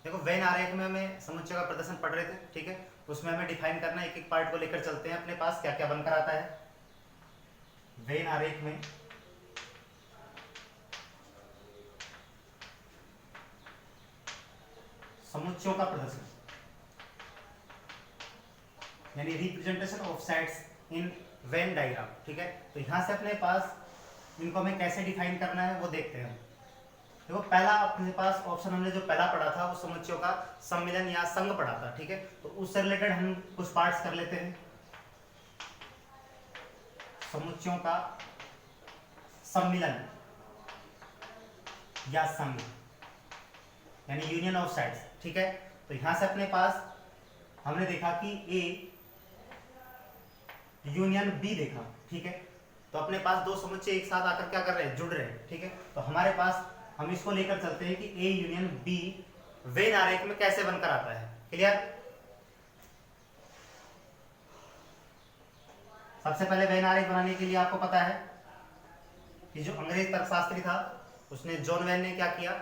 देखो वेन आरेख में हमें समुच्चय का प्रदर्शन पढ़ रहे थे, ठीक है। उसमें हमें डिफाइन करना है, एक एक पार्ट को लेकर चलते हैं अपने पास क्या क्या बनकर आता है वेन आरेख में। समुच्चयों का प्रदर्शन यानी representation of sets in Venn diagram, ठीक है। तो यहां से अपने पास इनको हमें कैसे डिफाइन करना है वो देखते हैं। देखो पहला अपने पास ऑप्शन हमने जो पहला पढ़ा था वो समुच्चयों का सम्मिलन या संघ पढ़ा था, ठीक है। तो उससे रिलेटेड हम कुछ पार्ट्स कर लेते हैं। समुच्चयों का सम्मिलन या संघ यानी यूनियन ऑफ सेट्स, ठीक है। तो यहां से अपने पास हमने देखा कि ए यूनियन बी देखा, ठीक है। तो अपने पास दो समुच्चय एक साथ आकर क्या कर रहे हैं, जुड़ रहे हैं, ठीक है। तो हमारे पास हम इसको लेकर चलते हैं कि ए यूनियन बी वेन आरेख में कैसे बनकर आता है। क्लियर। सबसे पहले वेन आरेख बनाने के लिए आपको पता है कि जो अंग्रेज तर्कशास्त्री था उसने जॉन वेन ने क्या किया,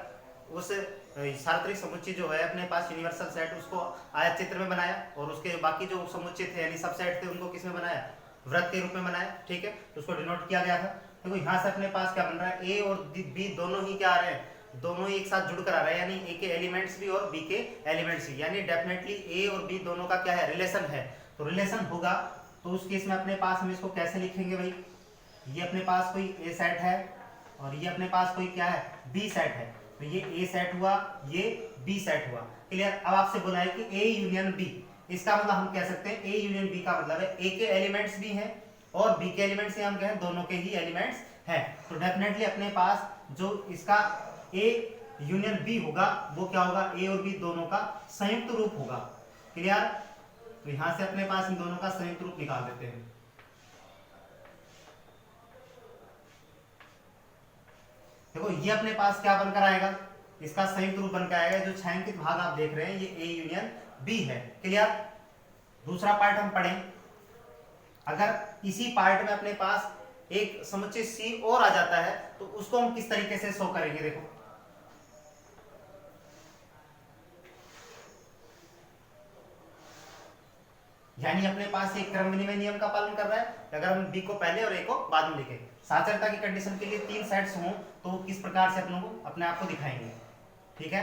उस सार्वत्रिक समुच्चय जो है अपने पास यूनिवर्सल सेट उसको आयत चित्र में बनाया और उसके बाकी जो समुच्चय थे यानी सब सेट थे उनको किस में बनाया, वृत्त के रूप में बनाया, ठीक है। तो उसको डिनोट किया गया था। देखो यहाँ से अपने पास क्या बन रहा है, ए और बी दोनों ही क्या आ रहे हैं, दोनों ही एक साथ जुड़कर आ रहे हैं, यानी ए के एलिमेंट्स भी और बी के एलिमेंट्स भी, यानी डेफिनेटली ए और बी दोनों का क्या है, रिलेशन है। तो रिलेशन होगा तो उस केस में अपने पास हम इसको कैसे लिखेंगे भाई, ये अपने पास कोई ए सेट है और ये अपने पास कोई क्या है, बी सेट है। तो ये ए सेट हुआ, ये बी सेट हुआ। क्लियर। अब आपसे बोला है कि ए यूनियन बी, इसका मतलब हम कह सकते हैं ए यूनियन बी का मतलब है ए के एलिमेंट्स भी हैं और बी के एलिमेंट्स हम कहें दोनों के ही एलिमेंट्स हैं। तो डेफिनेटली अपने पास जो इसका ए यूनियन बी होगा वो क्या होगा, ए और बी दोनों का संयुक्त रूप होगा। क्लियर। तो यहां से अपने पास इन दोनों का संयुक्त रूप निकाल देते हैं। देखो ये अपने पास क्या बनकर आएगा, इसका संयुक्त रूप बनकर आएगा, जो छायांकित भाग आप देख रहे हैं ये ए यूनियन बी है। क्लियर। दूसरा पार्ट हम पढ़ें, अगर इसी पार्ट में अपने पास एक समुच्चय सी और आ जाता है तो उसको हम किस तरीके से शो करेंगे। देखो यानी अपने पास एक क्रम विनिमय नियम का पालन कर रहा है, अगर हम बी को पहले और ए को बाद में लिखें, साचरता की कंडीशन के लिए तीन सेट्स हों तो किस प्रकार से अपने आप को दिखाएंगे, ठीक है।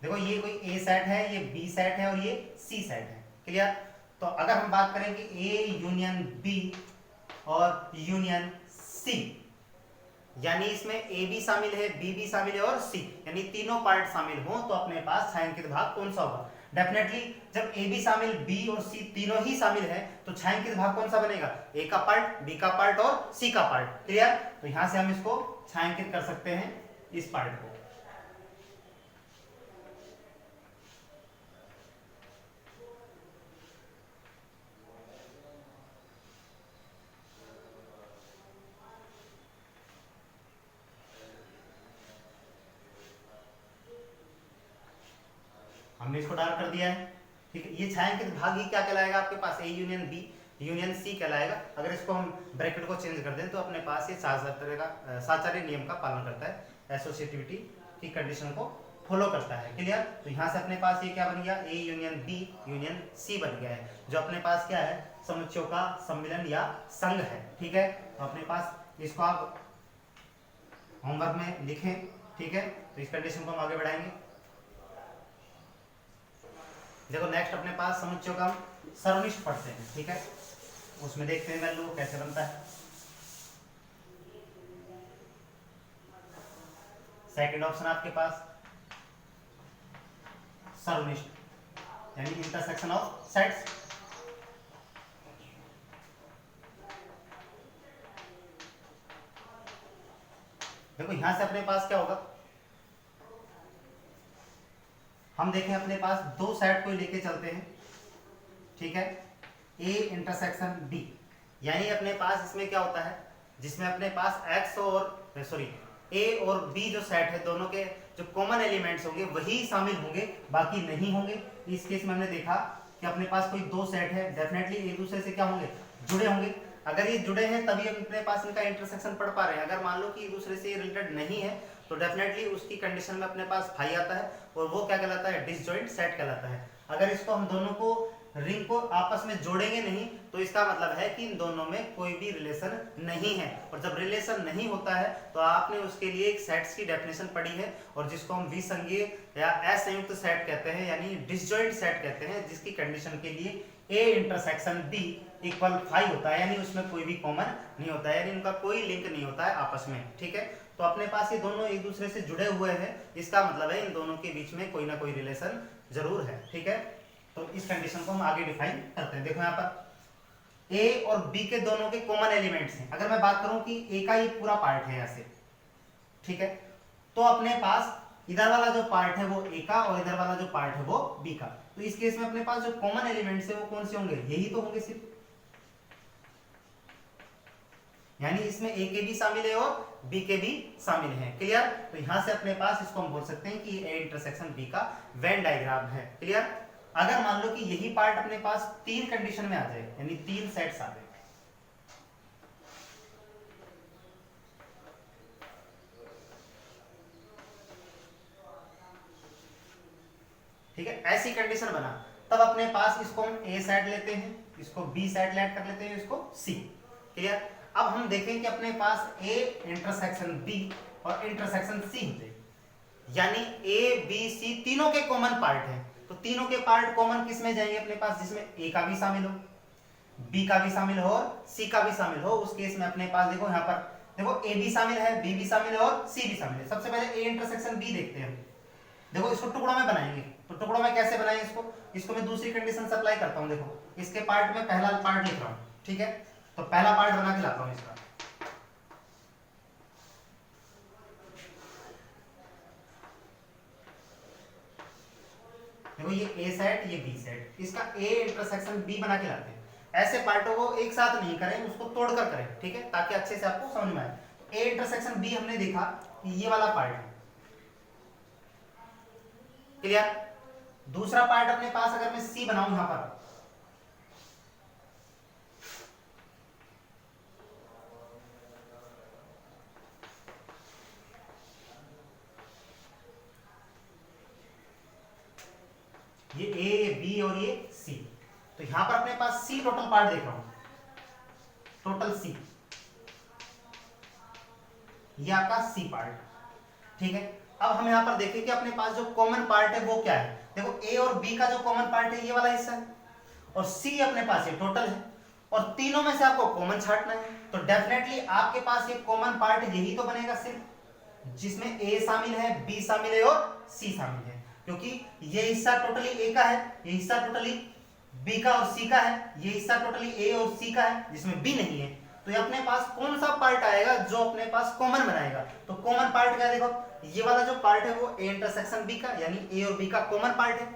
देखो ये कोई ए सेट है, ये बी सेट है और ये सी सेट है। क्लियर। तो अगर हम बात करें कि ए यूनियन बी और यूनियन सी, यानी इसमें ए भी शामिल है, बी भी शामिल है और सी, यानी तीनों पार्ट शामिल हो तो अपने पास छायांकित भाग कौन सा होगा। डेफिनेटली जब ए भी शामिल, बी और सी तीनों ही शामिल है तो छायांकित भाग कौन सा बनेगा, ए का पार्ट, बी का पार्ट और सी का पार्ट। क्लियर। तो यहां से हम इसको छायांकित कर सकते हैं इस पार्ट को। हमने इसको डार्क कर दिया है, ठीक है। ये छायांकित भाग ही क्या कहलाएगा आपके पास, A union B union C कहलाएगा। अगर इसको हम ब्रैकेट को चेंज कर दें तो अपने पास ये साचार्य नियम का पालन करता है, एसोसिएटिविटी की कंडीशन को फॉलो करता है। क्लियर। तो यहाँ से अपने पास ये क्या बन गया, A union B union C बन गया है, जो अपने पास क्या है, समुच्चयों का सम्मिलन या संघ है, ठीक है। तो अपने पास इसको आप होमवर्क में लिखें, ठीक है। तो इस कंडीशन को हम आगे बढ़ाएंगे। देखो नेक्स्ट अपने पास समुच्चयों का हम सर्वनिष्ठ पढ़ते हैं, ठीक है। उसमें देखते हैं वैल्यू कैसे बनता है। सेकंड ऑप्शन आपके पास सर्वनिष्ठ यानी इंटरसेक्शन ऑफ सेट्स। देखो यहां से अपने पास क्या होगा, हम देखें अपने पास दो सेट को लेके चलते हैं, ठीक है। ए इंटरसेक्शन बी, यानी अपने पास इसमें क्या होता है, जिसमें अपने पास एक्स और ए और बी जो सेट है दोनों के जो कॉमन एलिमेंट्स होंगे वही शामिल होंगे, बाकी नहीं होंगे। इस केस में हमने देखा कि अपने पास कोई दो सेट है, डेफिनेटली एक दूसरे से क्या होंगे, जुड़े होंगे। अगर ये जुड़े हैं तभी हम अपने पास इनका इंटरसेक्शन पढ़ पा रहे हैं। अगर मान लो कि एक दूसरे से रिलेटेड नहीं है तो डेफिनेटली उसकी कंडीशन में अपने पास फाई आता है और वो क्या कहलाता है, डिसजॉइंट सेट कहलाता है। अगर इसको हम दोनों को रिंग को आपस में जोड़ेंगे नहीं तो इसका मतलब है कि इन दोनों में कोई भी रिलेशन नहीं है। और जब रिलेशन नहीं होता है तो आपने उसके लिए एक सेट्स की डेफिनेशन पढ़ी है और जिसको हम विसंगीय या असंयुक्त सेट कहते हैं यानी डिसजॉइंट सेट कहते हैं, जिसकी कंडीशन के लिए A intersection B equal phi होता है, यानी उसमें कोई भी कॉमन नहीं होता है, यानी उनका कोई लिंक नहीं होता है आपस में। ठीक है, तो अपने पास ये दोनों एक दूसरे से जुड़े हुए हैं, इसका मतलब है इन दोनों के बीच में कोई ना कोई रिलेशन जरूर है। ठीक है, तो इस कंडीशन को हम आगे डिफाइन करते हैं। देखो यहाँ पर ए और बी के दोनों के कॉमन एलिमेंट्स हैं। अगर मैं बात करूं कि ए का ये पूरा पार्ट है ऐसे, ठीक है, तो अपने पास इधर वाला जो पार्ट है वो ए का और इधर वाला जो पार्ट है वो बी का। तो इस केस में अपने पास जो कॉमन एलिमेंट्स है वो कौन से होंगे, यही तो होंगे सिर्फ, यानी इसमें ए के भी शामिल है और बी के भी शामिल है। क्लियर, तो यहां से अपने पास इसको हम बोल सकते हैं कि ए इंटरसेक्शन बी का वेन डायग्राम है। क्लियर, अगर मान लो कि यही पार्ट अपने पास तीन कंडीशन में आ जाए यानी तीन सेट्स आ जाए, ठीक है, ऐसी कंडीशन बना तब अपने पास इसको हम ए सेट लेते हैं, इसको बी सेट लेट कर लेते हैं, इसको सी। क्लियर, अब हम देखें कि अपने पास ए इंटरसेक्शन बी और इंटरसेक्शन सी होते, यानी ए बी सी तीनों के कॉमन पार्ट हैं। तो तीनों के पार्ट कॉमन किस में जाएंगे अपने पास, जिसमें ए का भी शामिल हो, बी का भी शामिल हो और सी का भी शामिल हो। उस केस में अपने पास देखो यहाँ पर देखो ए भी शामिल है, बी भी शामिल है और सी भी शामिल है। सबसे पहले ए इंटरसेक्शन बी देखते हैं। देखो इसको टुकड़ों में बनाएंगे, तो टुकड़ों में कैसे बनाएं इसको मैं दूसरी कंडीशन से अप्लाई करता हूं। देखो इसके पार्ट में पहला पार्ट लिख रहा हूं, ठीक है, तो पहला पार्ट बना के लाता हूं इसका। देखो ये ए सेट ये बी सेट, इसका ए इंटरसेक्शन बी बना के लाते हैं। ऐसे पार्टों को एक साथ नहीं करें, उसको तोड़कर करें, ठीक है, ताकि अच्छे से आपको समझ में आए। ए इंटरसेक्शन बी हमने देखा ये वाला पार्ट है। क्लियर, दूसरा पार्ट अपने पास अगर मैं सी बनाऊं यहां पर, ये ए ये बी और ये सी, तो यहां पर अपने पास सी टोटल पार्ट देख रहा हूं, टोटल सी, ये आपका सी पार्ट। ठीक है, अब हम यहां पर देखें कि अपने पास जो कॉमन पार्ट है वो क्या है। देखो ए और बी का जो कॉमन पार्ट है ये वाला हिस्सा है और सी अपने पास ये टोटल है और तीनों में से आपको कॉमन छांटना है। तो डेफिनेटली आपके पास ये कॉमन पार्ट यही तो बनेगा सिर्फ, जिसमें ए शामिल है, बी शामिल है और सी शामिल है, क्योंकि ये हिस्सा टोटली ए का है, ये हिस्सा टोटली बी का और सी का है, ये हिस्सा टोटली ए और सी का है, जिसमें बी नहीं है। तो ये अपने पास कौन सा पार्ट आएगा जो अपने पास कॉमन बनाएगा। तो कॉमन पार्ट क्या, देखो ये वाला जो पार्ट है वो ए इंटरसेक्शन बी का यानी ए और बी का कॉमन पार्ट है।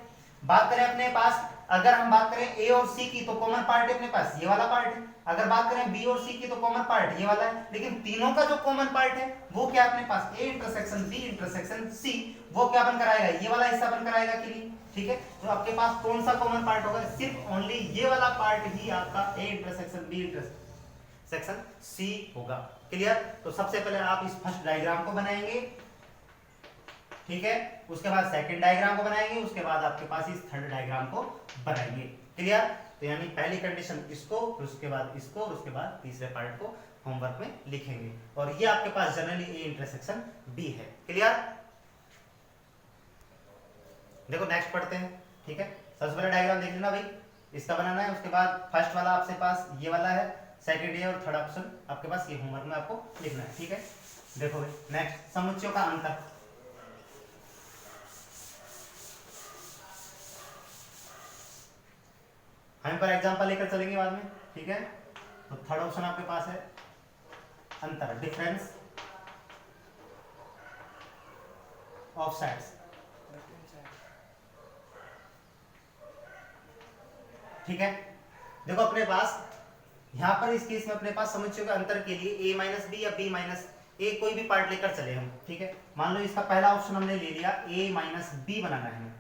बात करें अपने पास, अगर हम बात करें ए और सी की तो कॉमन पार्ट है अपने पास ये वाला पार्ट है। अगर बात करें बी और सी की तो कॉमन पार्ट ये वाला है। लेकिन तीनों का जो कॉमन पार्ट है वो क्या अपने पास A intersection B intersection C, वो क्या बनकर आएगा, ये वाला हिस्सा बनकर आएगा कि नहीं। ठीक है, तो आपके पास कौन सा कॉमन पार्ट होगा, सिर्फ ओनली ये वाला पार्ट ही आपका A intersection B intersection C होगा। क्लियर, तो सबसे पहले आप इस फर्स्ट डायग्राम को बनाएंगे, ठीक है, उसके बाद सेकंड डायग्राम को बनाएंगे, उसके बाद आपके पास इस थर्ड डायग्राम को बनाएंगे। क्लियर, तो यानी पहली कंडीशन इसको, उसके बाद इसको, उसके बाद तीसरे पार्ट को होमवर्क में लिखेंगे और ये आपके पास जनरली ए इंटरसेक्शन बी है। क्लियर, देखो नेक्स्ट पढ़ते हैं। ठीक है, सबसे पहले डायग्राम देख लेना भाई, इसका बनाना है, उसके बाद फर्स्ट वाला आपके पास ये वाला है, सेकंड ये और थर्ड ऑप्शन आपके पास ये होमवर्क में आपको लिखना है। ठीक है, देखो भाई नेक्स्ट समुच्चयों का अंतर। हम पर एग्जांपल लेकर चलेंगे बाद में। ठीक है, तो थर्ड ऑप्शन आपके पास है अंतर, डिफरेंस ऑफ सेट्स। ठीक है, देखो अपने पास यहां पर इस केस में अपने पास समुच्चयों के अंतर के लिए a माइनस बी या b माइनस ए कोई भी पार्ट लेकर चले हम। ठीक है, मान लो इसका पहला ऑप्शन हमने ले लिया a माइनस बी बनाना है।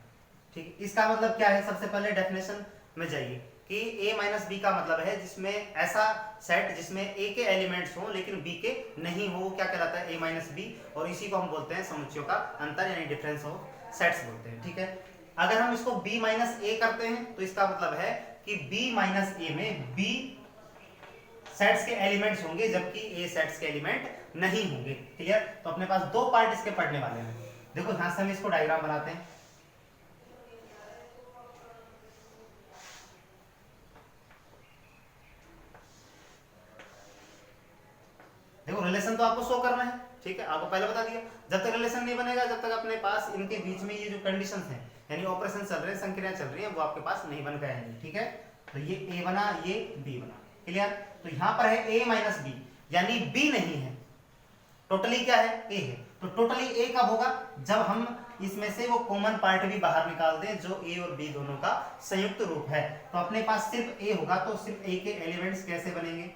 ठीक है, इसका मतलब क्या है, सबसे पहले डेफिनेशन में जाइए कि a माइनस बी का मतलब है जिसमें ऐसा सेट जिसमें a के एलिमेंट्स हो लेकिन b के नहीं हो, वो क्या कहलाता है a माइनस बी, और इसी को हम बोलते हैं समुच्चयों का अंतर यानी डिफरेंस ऑफ सेट्स बोलते हैं। ठीक है, अगर हम इसको b माइनस ए करते हैं तो इसका मतलब है कि b माइनस ए में b सेट्स के एलिमेंट्स होंगे जबकि a सेट्स के एलिमेंट नहीं होंगे। क्लियर? तो अपने पास दो पार्ट इसके पढ़ने वाले हैं। देखो यहां से हम इसको डायग्राम बनाते हैं। देखो रिलेशन तो आपको शो करना है, ठीक है, आपको पहले बता दिया। जब तक रिलेशन नहीं बनेगा, जब तक अपने पास इनके बीच में ये जो कंडीशंस हैं यानी ऑपरेशन चल रहे हैं, संक्रियाएं चल रही हैं, वो आपके पास नहीं बन के आएंगी। ठीक है, तो ये a बना, ये b बना। क्लियर? तो यहां पर है a माइनस बी यानी b नहीं है, टोटली क्या है a है। तो टोटली a कब होगा? जब हम इसमें से वो कॉमन पार्ट भी बाहर निकाल दें जो a और b दोनों का संयुक्त रूप है। तो अपने पास सिर्फ a होगा, तो सिर्फ a के एलिमेंट्स कैसे बनेंगे?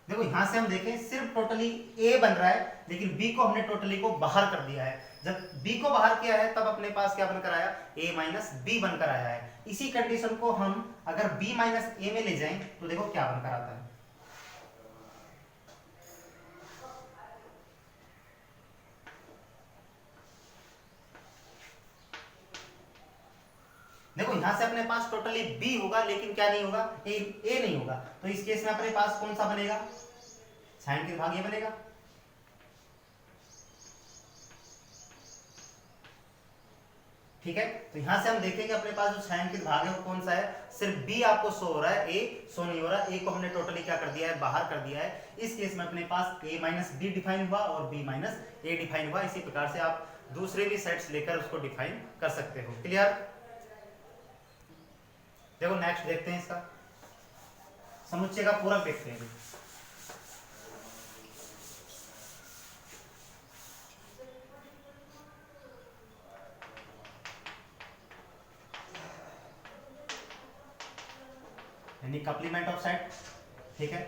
देखो यहां से हम देखें सिर्फ टोटली a बन रहा है, लेकिन b को हमने टोटली को बाहर कर दिया है। जब b को बाहर किया है तब अपने पास क्या बनकर आया? a माइनस बी बनकर आया है। इसी कंडीशन को हम अगर b माइनस ए में ले जाएं तो देखो क्या बनकर आता है। देखो यहां से अपने पास टोटली b होगा लेकिन क्या नहीं होगा? a नहीं होगा। तो इस केस में अपने पास कौन सा बनेगा? छायांकित भाग ये बनेगा। ठीक है, तो यहां से हम देखेंगे अपने पास जो छायांकित भाग है वो कौन सा है? सिर्फ b आपको शो हो रहा है, a शो नहीं हो रहा। a को हमने टोटली क्या कर दिया है? बाहर कर दिया है। इस केस में अपने पास a माइनस बी डिफाइन हुआ और b माइनस ए डिफाइन हुआ। इसी प्रकार से आप दूसरे भी सेट्स लेकर उसको डिफाइन कर सकते हो। क्लियर? देखो नेक्स्ट देखते हैं, इसका समुच्चय का पूरक देखते हैं। यानी कॉम्प्लीमेंट ऑफ सेट। ठीक है,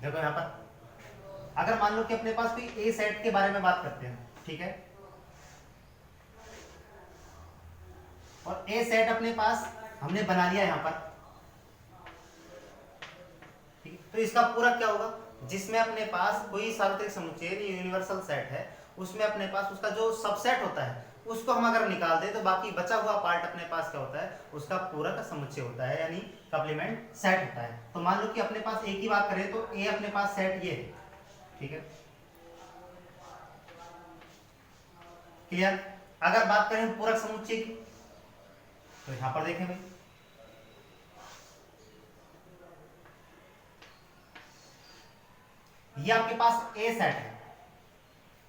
देखो यहां पर अगर मान लो कि अपने पास कोई ए सेट के बारे में बात करते हैं, ठीक है, और ए सेट अपने पास हमने बना लिया यहां पर, ठीक है, तो इसका पूरक क्या होगा? जिसमें अपने पास कोई सार्वत्रिक समुच्चय यूनिवर्सल सेट है, उसमें अपने पास उसका जो सबसेट होता है उसको हम अगर निकाल दें तो बाकी बचा हुआ पार्ट अपने पास क्या होता है? उसका पूरक समुच्चय होता है यानी कॉम्प्लीमेंट सेट होता है। तो मान लो कि अपने पास ए की बात करें तो ए अपने पास सेट ये है। ठीक है, क्लियर? अगर बात करें पूरक समुच्चय की तो यहां पर देखें भाई, ये आपके पास ए सेट है।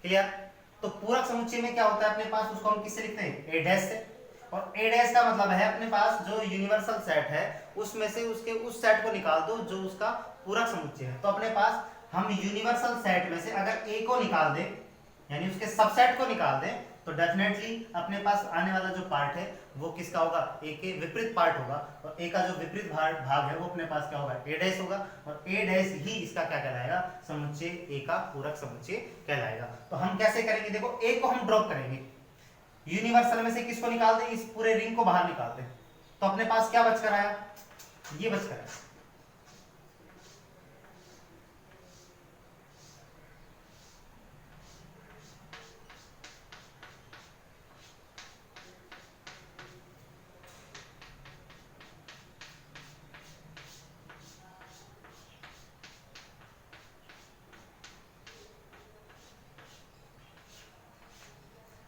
क्लियर? तो पूरक समुच्चय में क्या होता है अपने पास? उसको हम किससे लिखते हैं? ए डैश से। और ए डैश का मतलब है अपने पास जो यूनिवर्सल सेट है उसमें से उसके उस सेट को निकाल दो जो उसका पूरक समुच्चय है। तो अपने पास हम यूनिवर्सल सेट में से अगर ए को निकाल दें यानी उसके सबसेट को निकाल दें तो डेफिनेटली अपने पास आने वाला जो पार्ट है वो किसका होगा? ए के विपरीत पार्ट होगा। और ए का जो विपरीत भाग है वो अपने पास क्या होगा? ए डैश होगा। और ए डैश ही इसका क्या कहलाएगा? समुच्चय ए का पूरक समुच्चय कहलाएगा। तो हम कैसे करेंगे? देखो ए को हम ड्रॉप करेंगे, यूनिवर्सल में से किसको निकाल दें? इस पूरे रिंग को बाहर निकाल दें। तो अपने पास क्या बचकर आया? ये बचकर आया।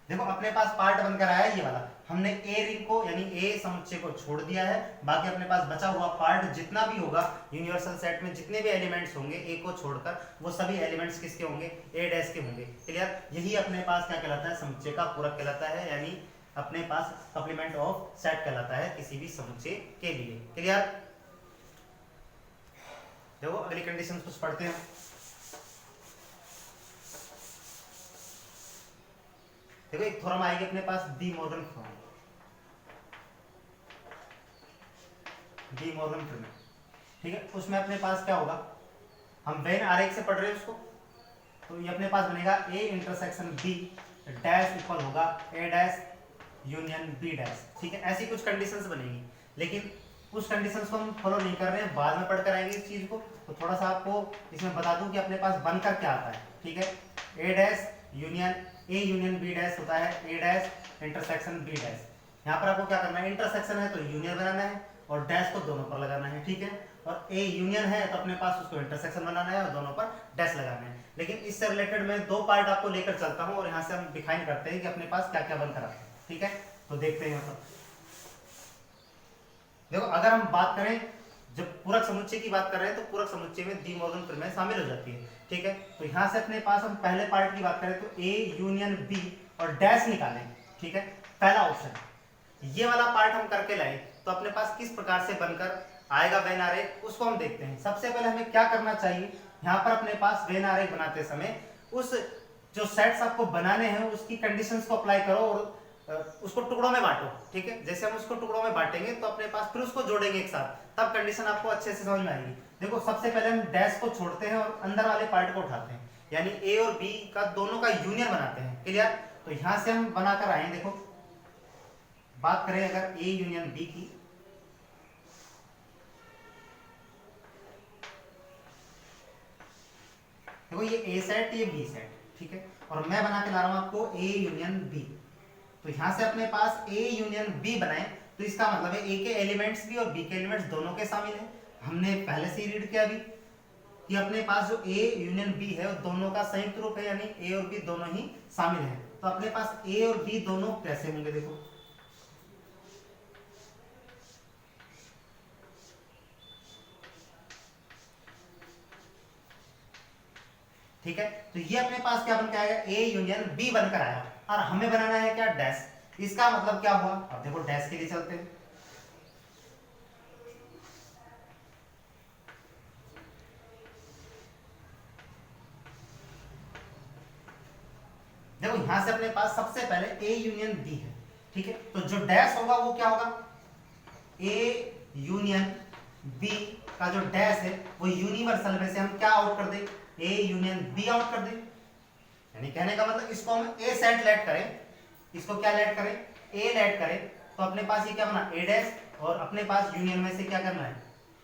देखो अपने पास पार्ट बनकर आया ये वाला, हमने ए रिंग को यानी ए समुच्चय को छोड़ दिया है। बाकी अपने पास बचा हुआ पार्ट जितना भी होगा यूनिवर्सल सेट में जितने भी एलिमेंट्स होंगे ए को छोड़कर वो सभी एलिमेंट्स किसके होंगे? ए डैश के होंगे। क्लियर? यही अपने पास क्या कहलाता है? समुच्चय का पूरक कहलाता है यानी अपने पास कॉम्प्लीमेंट ऑफ सेट कहलाता है किसी भी समुच्चय के लिए। क्लियर? देखो अगली कंडीशन कुछ पढ़ते हैं। देखो एक थ्योरम आएगी अपने पास De Morgan theorem. De Morgan theorem, ठीक है, उसमें अपने पास क्या होगा? हम वेन आरेख से पढ़ रहे हैं उसको, तो ये अपने पास बनेगा A intersection B dash equal होगा A dash union B dash. ठीक है, ऐसी कुछ कंडीशंस बनेगी, लेकिन उस कंडीशंस को हम फॉलो नहीं कर रहे हैं, बाद में पढ़कर आएंगे इस चीज को। तो थोड़ा सा आपको इसमें बता दूं कि अपने पास बनकर क्या आता है। ठीक है, A dash union A union B dash होता है A dash intersection B dash. यहाँ पर आपको क्या करना है, इंटरसेक्शन है तो यूनियन बनाना है और डैश को दोनों पर लगाना है। ठीक है, और ए यूनियन है तो अपने पास उसको इंटरसेक्शन बनाना है और दोनों पर डैश लगाना है। लेकिन इससे रिलेटेड मैं दो पार्ट आपको लेकर चलता हूँ और यहाँ से हम डिफाइन करते हैं कि अपने पास क्या क्या बनकर आता है। ठीक है, तो देखते हैं। मतलब देखो, अगर हम बात करें, जब पूरक समुच्चय की बात कर रहे हैं तो पूरक समुच्चय में डी मॉर्गन प्रमेय शामिल हो जाती है। ठीक है, तो यहाँ से अपने पास हम पहले पार्ट की बात करें तो ए यूनियन बी और डैश निकालें। ठीक है, पहला ऑप्शन ये वाला पार्ट हम करके लाए तो अपने पास किस प्रकार से बनकर आएगा वेन आरेख, उसको हम देखते हैं। सबसे पहले हमें क्या करना चाहिए, यहाँ पर अपने पास वेन आरेख बनाते समय उस जो सेट्स आपको बनाने हैं उसकी कंडीशंस को अप्लाई करो और उसको टुकड़ों में बांटो। ठीक है, जैसे हम उसको टुकड़ों में बांटेंगे तो अपने पास फिर उसको जोड़ेंगे एक साथ, तब कंडीशन आपको अच्छे से समझ में आएगी। देखो, सबसे पहले हम डैश को छोड़ते हैं और अंदर वाले पार्ट को उठाते हैं, यानी ए और बी का दोनों का यूनियन बनाते हैं। क्लियर? तो यहां से हम बनाकर आए। देखो, बात करें अगर ए यूनियन बी की, देखो ये ए सेट ये बी सेट। ठीक है, और मैं बना के ला रहा हूं आपको ए यूनियन बी। तो यहां से अपने पास ए यूनियन बी बनाए तो इसका मतलब है ए के एलिमेंट्स भी और बी के एलिमेंट्स दोनों के शामिल हैं। हमने पहले से ही रीड किया अभी कि अपने पास जो ए यूनियन बी है वो दोनों का संयुक्त रूप है, यानी ए और बी दोनों ही शामिल हैं। तो अपने पास ए और बी दोनों कैसे होंगे, देखो ठीक है, तो ये अपने पास क्या बन के आएगा, ए यूनियन बी बनकर आया और हमें बनाना है क्या, डैश। इसका मतलब क्या हुआ, अब देखो डैश के लिए चलते हैं। देखो यहां से अपने पास सबसे पहले ए यूनियन बी है। ठीक है, तो जो डैश होगा वो क्या होगा, ए यूनियन बी का जो डैश है वो यूनिवर्सल में से हम क्या आउट कर दें, ए यूनियन बी आउट कर दें। यानी कहने का मतलब इसको हम ए सेट लेट करें, इसको क्या लेट करें, ए लेट करें, तो अपने पास ये क्या बना, ए डैश, और अपने पास यूनियन में से क्या करना है,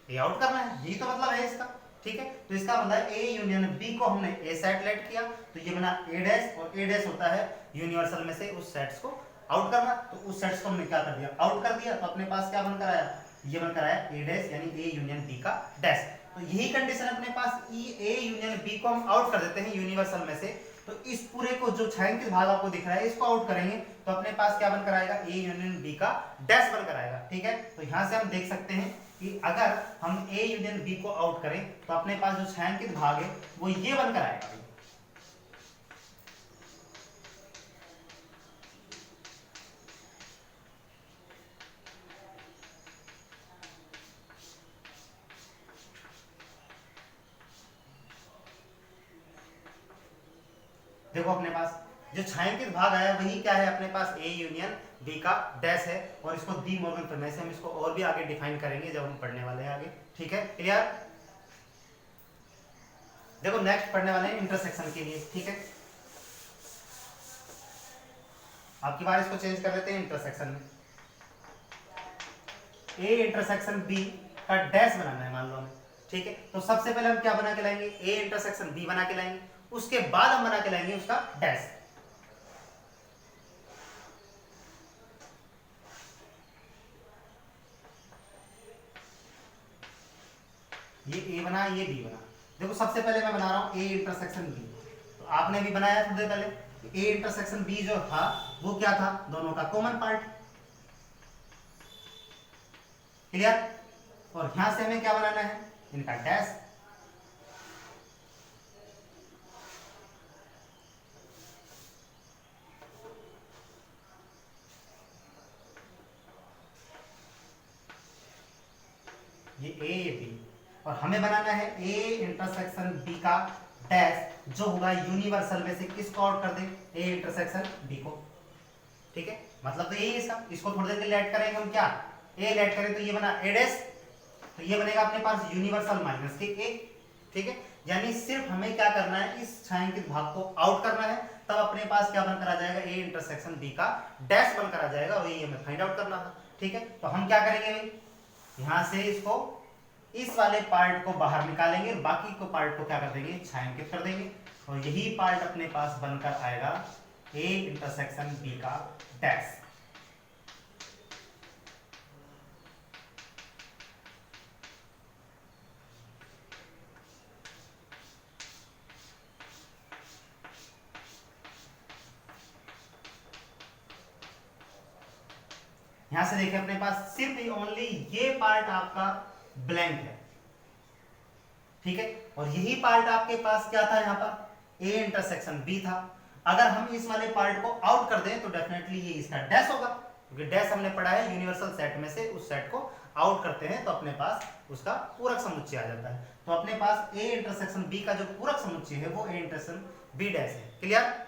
ए आउट करना है। यही तो मतलब है इसका। ठीक है, तो इसका मतलब ए यूनियन बी को हमने ए सेट लेट किया तो ये बना ए डैश, और ए डैश होता है यूनिवर्सल में से उस सेट्स को आउट करना। तो उस सेट्स को हमने क्या कर दिया, आउट कर दिया। तो अपने पास क्या बनकर आया, ये बनकर आया ए डैश, यानी ए यूनियन बी का डैश। तो यही कंडीशन अपने पास ए यूनियन बी को हम आउट कर देते हैं यूनिवर्सल में से। तो इस पूरे को जो छायांकित भाग आपको दिख रहा है इसको आउट करेंगे तो अपने पास क्या बनकर आएगा, ए यूनियन बी का डैश बनकर आएगा। ठीक है, तो यहां से हम देख सकते हैं कि अगर हम ए यूनियन बी को आउट करें तो अपने पास जो छायांकित भाग है वो ये बनकर आएगा। देखो अपने पास जो छायांकित भाग आया वही क्या है, अपने पास ए यूनियन बी का डैश है, और इसको डी मॉर्गन प्रमेय से हम इसको और भी आगे डिफाइन करेंगे जब हम पढ़ने वाले हैं आगे। ठीक है, क्लियर? देखो नेक्स्ट पढ़ने वाले हैं इंटरसेक्शन के लिए। ठीक है, आपकी बार इसको चेंज कर लेते हैं इंटरसेक्शन में। ए इंटरसेक्शन बी का डैश बनाना है मान लो हमें। ठीक है, तो सबसे पहले हम क्या बना के लाएंगे, ए इंटरसेक्शन बी बना के लाएंगे, उसके बाद हम बना के लाएंगे उसका डैश। ये ए बना, ये बी बना। देखो सबसे पहले मैं बना रहा हूं ए इंटरसेक्शन बी, तो आपने भी बनाया थोड़ी देर पहले। ए इंटरसेक्शन बी जो था वो क्या था, दोनों का कॉमन पार्ट। क्लियर? और यहां से हमें क्या बनाना है, इनका डैश। ये ए ये बी, और हमें बनाना है ए इंटरसेक्शन बी का डैश जो होगा यूनिवर्सल में से किसको आउट कर दे, ए इंटरसेक्शन बी को। ठीक है, मतलब तो यही इसका। इसको थोड़ी देर के लिए ऐड करेंगे हम, क्या ए ऐड करें तो ये बना ए डैश, तो ये बनेगा अपने पास यूनिवर्सल माइनस के ए। ठीक है, यानी सिर्फ हमें क्या करना है, इस छायांकित भाग को आउट करना है तब अपने पास क्या बनकर आ जाएगा, ए इंटरसेक्शन बी का डैश बनकर आ जाएगा, वही हमें फाइंड आउट करना था। ठीक है, तो हम क्या करेंगे भाई, यहां से इसको इस वाले पार्ट को बाहर निकालेंगे, बाकी को पार्ट को क्या कर देंगे, छायांकित कर देंगे, और यही पार्ट अपने पास बनकर आएगा ए इंटरसेक्शन बी का डैश। यहां से देखिए अपने पास सिर्फ ओनली ये पार्ट आपका ब्लैंक है। ठीक है, और यही पार्ट आपके पास क्या था, यहाँ पर ए इंटरसेक्शन बी था। अगर हम इस वाले पार्ट को आउट कर दें तो डेफिनेटली ये इसका डैश होगा, क्योंकि डैश हमने पढ़ा है यूनिवर्सल सेट में से उस सेट को आउट करते हैं तो अपने पास उसका पूरक समुच्चय आ जाता है। तो अपने पास ए इंटरसेक्शन बी का जो पूरक समुच्चय है वो ए इंटरसेक्शन बी डैश है। क्लियर?